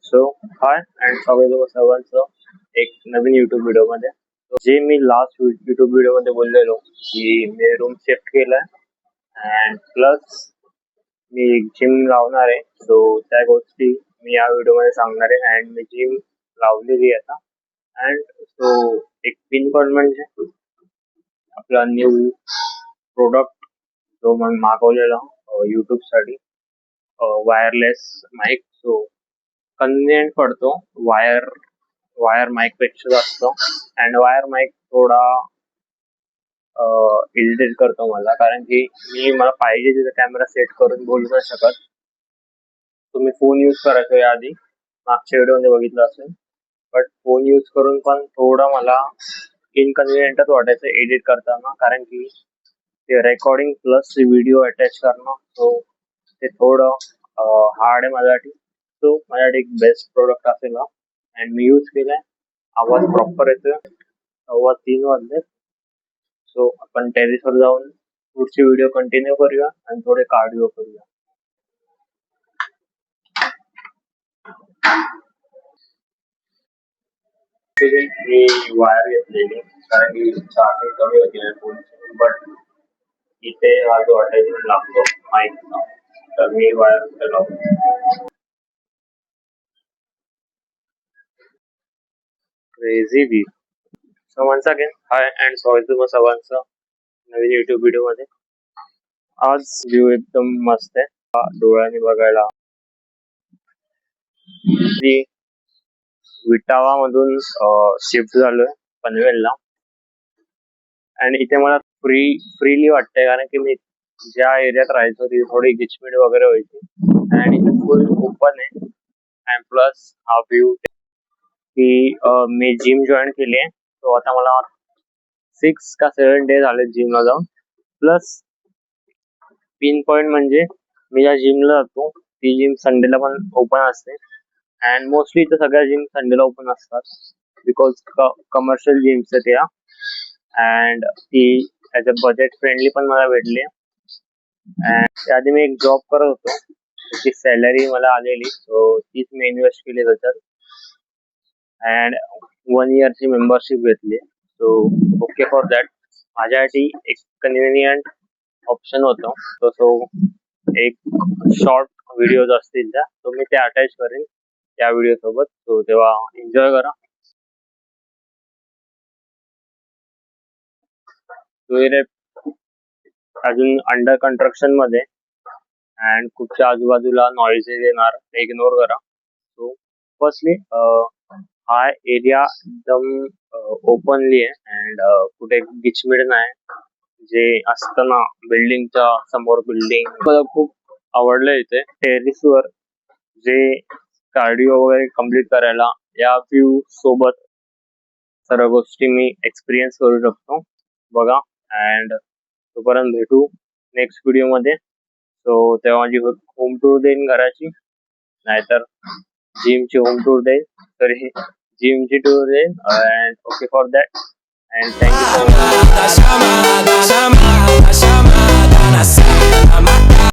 So high and स्वागत आहे सर्वांचं एक नवीन युट्यूब व्हिडिओ मध्ये. जे मी लास्ट युट्यूब व्हिडिओ मध्ये बोललेलो की मी रूम शिफ्ट केलाय अँड प्लस मी जिम लावणार आहे. सो त्या गोष्टी मी या व्हिडिओ मध्ये सांगणार आहे अँड मी जिम लावलेली आहे आता. अँड सो एक पिन पॉइंट म्हणजे आपला न्यू प्रोडक्ट जो मी मागवलेला युट्यूब साठी, वायरलेस माईक. सो कन्व्हिनियंट पडतो वायर माईक पेक्षा जास्त. अँड वायर माईक थोडा इरिटेट करतो मला, कारण की मला पाहिजे तिथे कॅमेरा सेट करून बोलू नाही शकत. तुम्ही फोन यूज करायचो याआधी, मागच्या व्हिडिओ मध्ये बघितलं असेल. बट फोन यूज करून पण थोडं मला इनकन्व्हिनियंटच वाटायचं एडिट करताना, कारण की ते रेकॉर्डिंग प्लस व्हिडिओ अटॅच करणं, सो ते थोडं हार्ड आहे माझ्यासाठी. सो माझ्यासाठी एक बेस्ट प्रोडक्ट असेल हा. अँड मी यूज केलाय, आवाज प्रॉपर येतोय. 3:15 वाजले. सो आपण टेरेसवर जाऊन पुढची व्हिडिओ कंटिन्यू करूया आणि थोडे कार्डिओ करूया. मी वायर घेतलेली कारण की चार्जिंग कमी होती फोनची. बट इथे हा जो अटॅचमेंट लागतो माईकचा, तर मी वायर लावतो. Crazy B. So once again hi and स्वागत तुम्हा सर्वांचं नवीन युट्यूब व्हिडिओ मध्ये. आज व्ह्यू एकदम मस्त आहे, डोळ्याने बघायला. विटावा मधून शिफ्ट झालोय पनवेलला. आणि इथे मला फ्रीली वाटतंय, कारण की मी ज्या एरियात राहायचो तिथे थोडी गिचमिड वगैरे व्हायची आणि इथे फुल ओपन आहे. अँड प्लस हा व्ह्यू की मी जिम जॉईन केली आहे. सो आता मला 6 का 7 डे झाले जिमला जाऊन. प्लस पिन पॉइंट म्हणजे मी ज्या जिमला जातो ती जिम संडेला पण ओपन असते. अँड मोस्टली इथं सगळ्या जिम संडेला ओपन असतात, बिकॉज कमर्शियल जिम्स आहेत या. अँड ती ॲज अ बजेट फ्रेंडली पण मला भेटली. अँड त्याआधी मी एक जॉब करत होतो, त्याची सॅलरी मला आलेली, सो तीच मी इन्व्हेस्ट केली त्याच्यात. अँड 1 इयरची मेंबरशिप घेतली. So okay for that. माझ्यासाठी एक कन्व्हिनियंट ऑप्शन होतं. सो एक शॉर्ट व्हिडिओज असतील त्या, तो मी ते अटॅच करेन त्या व्हिडिओ सोबत. सो तेव्हा एन्जॉय करा. अजून अंडर कन्स्ट्रक्शन मध्ये अँड कुठच्या आजूबाजूला नॉइजेस येणार ते इग्नोर करा. सो फर्स्टली हा एरिया एकदम ओपनली आहे अँड कुठे गिचमिड नाही. जे असतं ना बिल्डिंगच्या समोर बिल्डिंग, मला खूप आवडलं. इथे टेरेसवर जे कार्डिओ वगैरे कम्प्लीट करायला या व्ह्यू सोबत सर्व गोष्टी मी एक्सपिरियन्स करू शकतो. बघा अँड तोपर्यंत भेटू नेक्स्ट व्हिडिओ मध्ये. सो तेव्हा माझी होम टूर देईन घराची, नाहीतर जिमची होम टूर देईन. तरी जिमची टूर देईन. And okay for that and thank you so much.